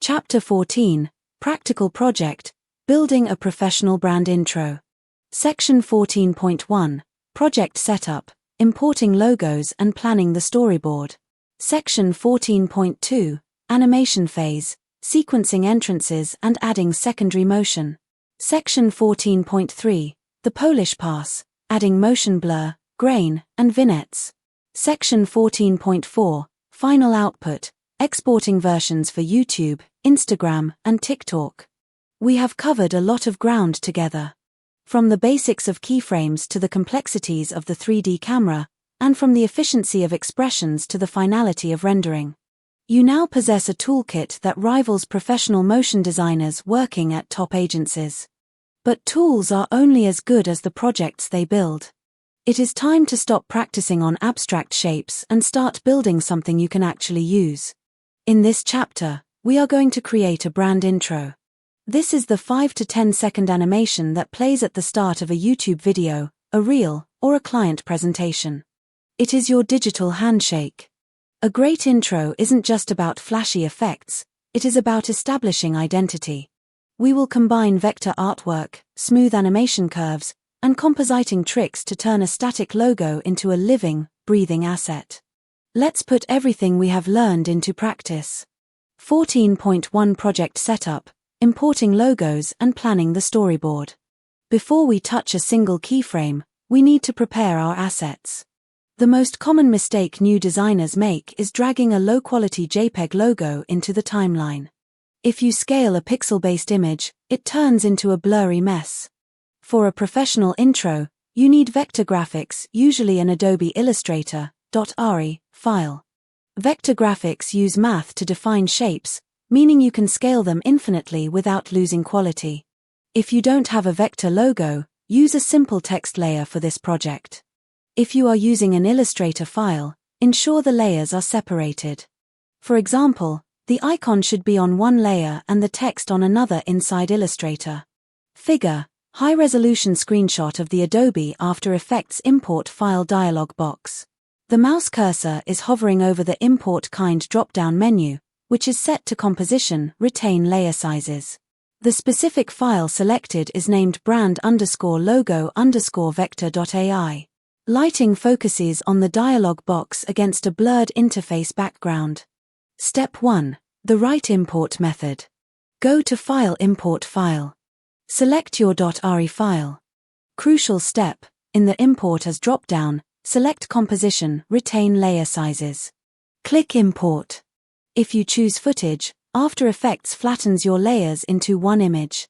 Chapter 14, Practical Project, Building a Professional Brand Intro. Section 14.1, Project Setup, Importing Logos and Planning the Storyboard. Section 14.2, Animation Phase, Sequencing Entrances and Adding Secondary Motion. Section 14.3, The Polish Pass, Adding Motion Blur, Grain, and Vignettes. Section 14.4, Final Output, Exporting versions for YouTube, Instagram, and TikTok. We have covered a lot of ground together. From the basics of keyframes to the complexities of the 3D camera, and from the efficiency of expressions to the finality of rendering. You now possess a toolkit that rivals professional motion designers working at top agencies. But tools are only as good as the projects they build. It is time to stop practicing on abstract shapes and start building something you can actually use. In this chapter, we are going to create a brand intro. This is the 5 to 10 second animation that plays at the start of a YouTube video, a reel, or a client presentation. It is your digital handshake. A great intro isn't just about flashy effects, it is about establishing identity. We will combine vector artwork, smooth animation curves, and compositing tricks to turn a static logo into a living, breathing asset. Let's put everything we have learned into practice. 14.1 Project Setup, Importing Logos and Planning the Storyboard. Before we touch a single keyframe, we need to prepare our assets. The most common mistake new designers make is dragging a low-quality JPEG logo into the timeline. If you scale a pixel-based image, it turns into a blurry mess. For a professional intro, you need vector graphics, usually an Adobe Illustrator .re file. Vector graphics use math to define shapes, meaning you can scale them infinitely without losing quality. If you don't have a vector logo, use a simple text layer for this project. If you are using an Illustrator file, ensure the layers are separated. For example, the icon should be on one layer and the text on another inside Illustrator. Figure, high-resolution screenshot of the Adobe After Effects import file dialog box. The mouse cursor is hovering over the Import Kind drop-down menu, which is set to Composition, Retain Layer Sizes. The specific file selected is named brand_logo_vector.ai. Lighting focuses on the dialog box against a blurred interface background. Step 1. The Write Import method. Go to File, Import File. Select your .re file. Crucial step, in the Import as drop-down, select Composition, Retain Layer Sizes. Click Import. If you choose Footage, After Effects flattens your layers into one image.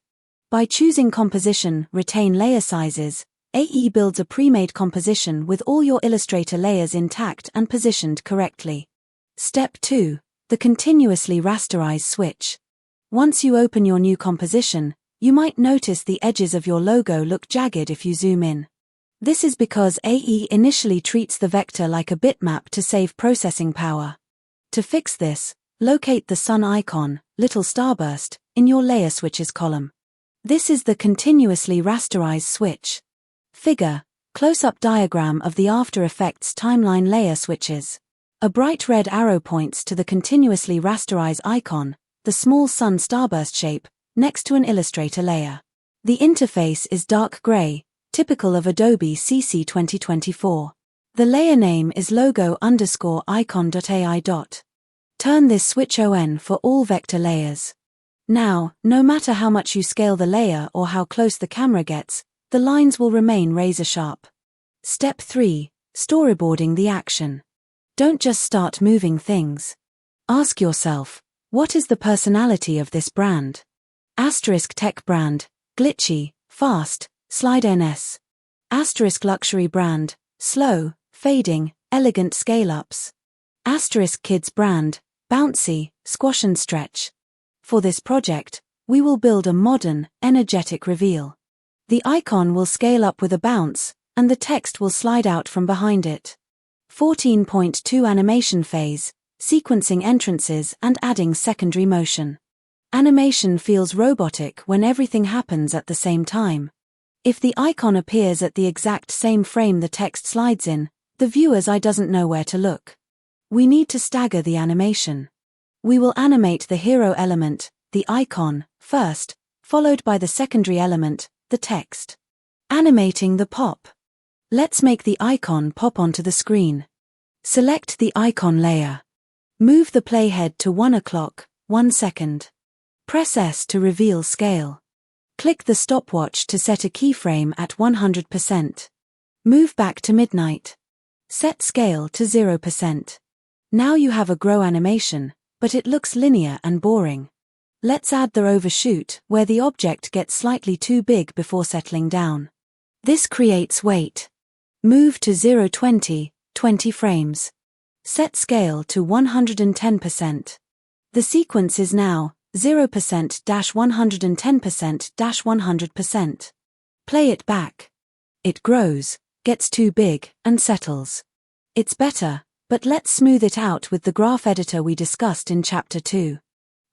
By choosing Composition, Retain Layer Sizes, AE builds a pre-made composition with all your Illustrator layers intact and positioned correctly. Step 2. The Continuously Rasterize switch. Once you open your new composition, you might notice the edges of your logo look jagged if you zoom in. This is because AE initially treats the vector like a bitmap to save processing power. To fix this, locate the sun icon, little starburst, in your Layer Switches column. This is the Continuously Rasterize switch. Figure, close-up diagram of the After Effects timeline layer switches. A bright red arrow points to the Continuously Rasterize icon, the small sun starburst shape, next to an Illustrator layer. The interface is dark gray, typical of Adobe CC 2024. The layer name is logo_icon.ai. Turn this switch on for all vector layers. Now, no matter how much you scale the layer or how close the camera gets, the lines will remain razor sharp. Step 3. Storyboarding the action. Don't just start moving things. Ask yourself, what is the personality of this brand? Asterisk tech brand, glitchy, fast, slide-ns. Asterisk luxury brand, slow, fading, elegant scale-ups. Asterisk kids brand, bouncy, squash and stretch. For this project, we will build a modern, energetic reveal. The icon will scale up with a bounce, and the text will slide out from behind it. 14.2 Animation Phase, Sequencing Entrances and Adding Secondary Motion. Animation feels robotic when everything happens at the same time. If the icon appears at the exact same frame the text slides in, the viewer's eye doesn't know where to look. We need to stagger the animation. We will animate the hero element, the icon, first, followed by the secondary element, the text. Animating the pop. Let's make the icon pop onto the screen. Select the icon layer. Move the playhead to 1 o'clock, 1 second. Press S to reveal scale. Click the stopwatch to set a keyframe at 100%. Move back to midnight. Set scale to 0%. Now you have a grow animation, but it looks linear and boring. Let's add the overshoot, where the object gets slightly too big before settling down. This creates weight. Move to 0-20, 20 frames. Set scale to 110%. The sequence is now 0%-110%-100%. Play it back. It grows, gets too big, and settles. It's better, but let's smooth it out with the graph editor we discussed in Chapter 2.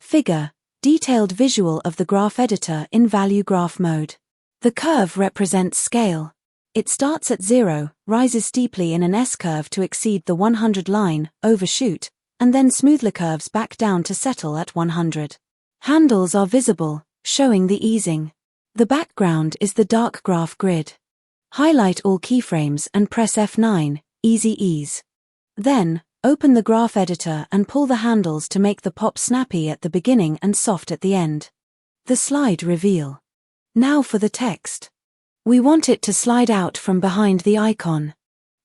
Figure, detailed visual of the graph editor in value graph mode. The curve represents scale. It starts at 0, rises steeply in an S-curve to exceed the 100 line, overshoot, and then smoothly curves back down to settle at 100. Handles are visible, showing the easing. The background is the dark graph grid. Highlight all keyframes and press F9, Easy Ease. Then, open the graph editor and pull the handles to make the pop snappy at the beginning and soft at the end. The slide reveal. Now for the text. We want it to slide out from behind the icon.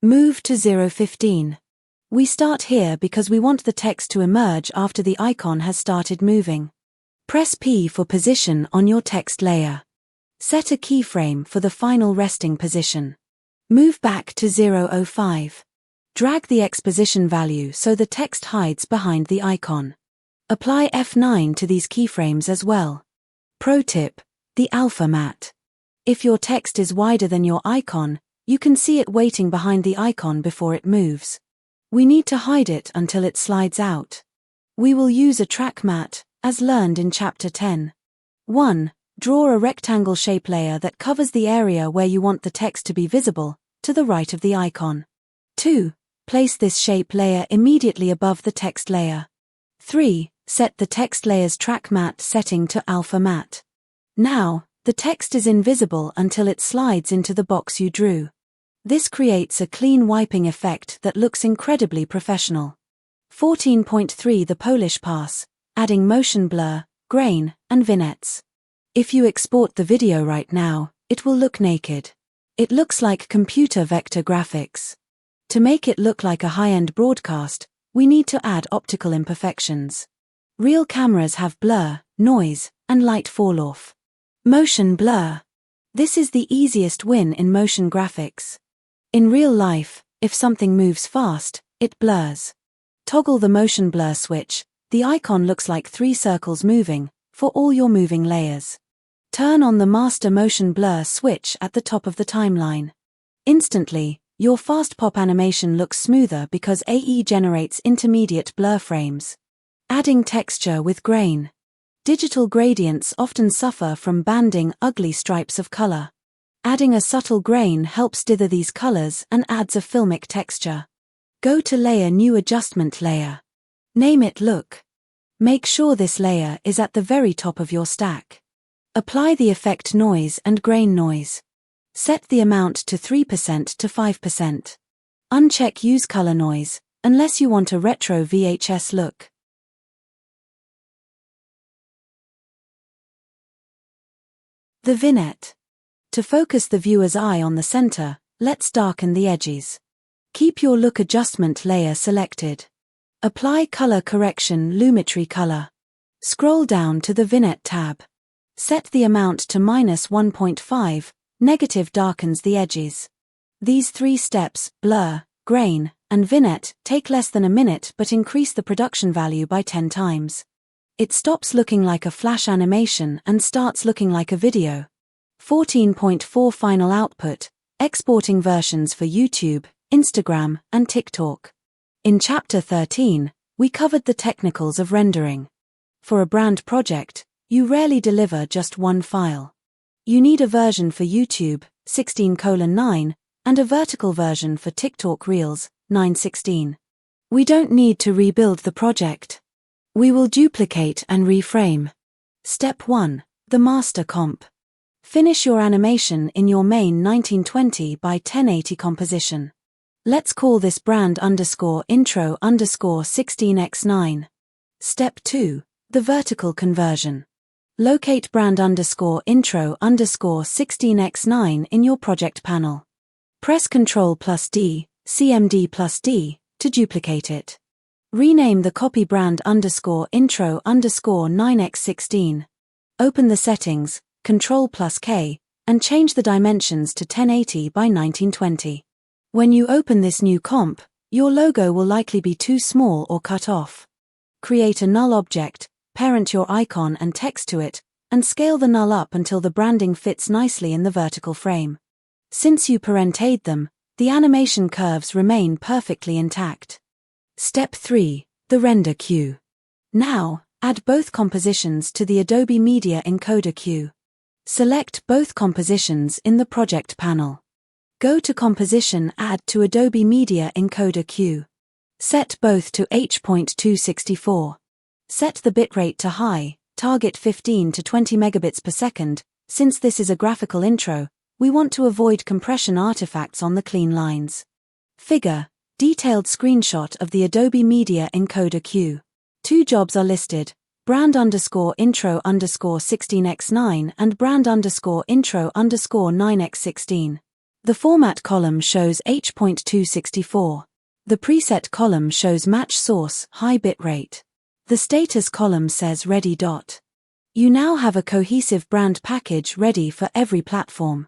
Move to 0-15. We start here because we want the text to emerge after the icon has started moving. Press P for position on your text layer. Set a keyframe for the final resting position. Move back to 0-05. Drag the X position value so the text hides behind the icon. Apply F9 to these keyframes as well. Pro tip: the alpha matte. If your text is wider than your icon, you can see it waiting behind the icon before it moves. We need to hide it until it slides out. We will use a track matte, as learned in Chapter 10. 1. Draw a rectangle shape layer that covers the area where you want the text to be visible, to the right of the icon. 2. Place this shape layer immediately above the text layer. 3. Set the text layer's track matte setting to alpha matte. Now, the text is invisible until it slides into the box you drew. This creates a clean wiping effect that looks incredibly professional. 14.3 The Polish pass, adding motion blur, grain, and vignettes. If you export the video right now, it will look naked. It looks like computer vector graphics. To make it look like a high-end broadcast, we need to add optical imperfections. Real cameras have blur, noise, and light fall-off. Motion blur. This is the easiest win in motion graphics. In real life, if something moves fast, it blurs. Toggle the motion blur switch. The icon looks like 3 circles moving, for all your moving layers. Turn on the master motion blur switch at the top of the timeline. Instantly, your fast pop animation looks smoother because AE generates intermediate blur frames. Adding texture with grain. Digital gradients often suffer from banding ugly stripes of color. Adding a subtle grain helps dither these colors and adds a filmic texture. Go to Layer New Adjustment Layer. Name it Look. Make sure this layer is at the very top of your stack. Apply the effect Noise and Grain Noise. Set the amount to 3% to 5%. Uncheck Use Color Noise, unless you want a retro VHS look. The vignette. To focus the viewer's eye on the center, let's darken the edges. Keep your look adjustment layer selected. Apply Color Correction Lumetri Color. Scroll down to the Vignette tab. Set the amount to -1.5, negative darkens the edges. These 3 steps, blur, grain, and vignette, take less than a minute but increase the production value by 10 times. It stops looking like a flash animation and starts looking like a video. 14.4 Final output, exporting versions for YouTube, Instagram, and TikTok. In Chapter 13, we covered the technicals of rendering. For a brand project, you rarely deliver just one file. You need a version for YouTube, 16:9, and a vertical version for TikTok Reels, 9:16. We don't need to rebuild the project. We will duplicate and reframe. Step 1. The master comp. Finish your animation in your main 1920 by 1080 composition. Let's call this brand_intro_16:9. Step 2. The vertical conversion. Locate brand_intro_16:9 in your project panel. Press Ctrl+D, CMD+D, to duplicate it. Rename the copy brand_intro_9x16. Open the settings, Ctrl+K, and change the dimensions to 1080 by 1920. When you open this new comp, your logo will likely be too small or cut off. Create a null object, parent your icon and text to it, and scale the null up until the branding fits nicely in the vertical frame. Since you parented them, the animation curves remain perfectly intact. Step 3. The render queue. Now, add both compositions to the Adobe Media Encoder queue. Select both compositions in the project panel. Go to Composition, Add to Adobe Media Encoder queue. Set both to H.264. Set the bitrate to high, target 15 to 20 megabits per second. Since this is a graphical intro, we want to avoid compression artifacts on the clean lines. Figure, detailed screenshot of the Adobe Media Encoder queue. Two jobs are listed, brand_intro_16x9 and brand_intro_9x16. The format column shows H.264. The preset column shows match source, high bitrate. The status column says ready. You now have a cohesive brand package ready for every platform.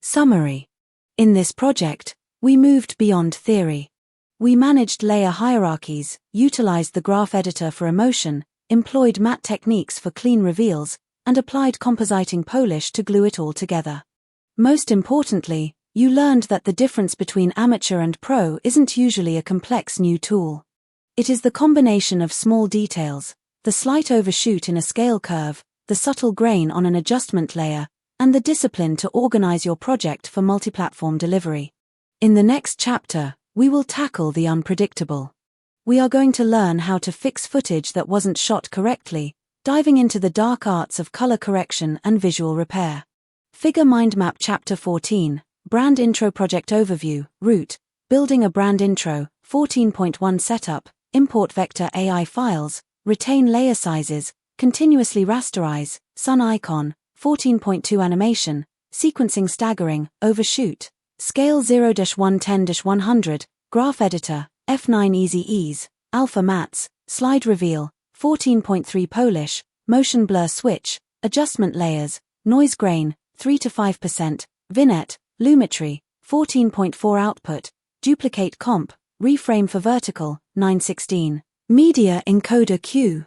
Summary. In this project, we moved beyond theory. We managed layer hierarchies, utilized the graph editor for emotion, employed matte techniques for clean reveals, and applied compositing polish to glue it all together. Most importantly, you learned that the difference between amateur and pro isn't usually a complex new tool. It is the combination of small details, the slight overshoot in a scale curve, the subtle grain on an adjustment layer, and the discipline to organize your project for multi-platform delivery. In the next chapter, we will tackle the unpredictable. We are going to learn how to fix footage that wasn't shot correctly, diving into the dark arts of color correction and visual repair. Figure Mind Map Chapter 14, Brand Intro Project Overview, Root, Building a Brand Intro, 14.1 Setup, Import Vector AI Files, Retain Layer Sizes, Continuously Rasterize, Sun Icon, 14.2 Animation, Sequencing Staggering, Overshoot, Scale 0-110-100, Graph Editor, F9 Easy Ease, Alpha Mats, Slide Reveal, 14.3 Polish, Motion Blur Switch, Adjustment Layers, Noise Grain, 3-5%, Vignette, Lumetry, 14.4 Output, Duplicate Comp, Reframe for Vertical, 916. Media Encoder queue.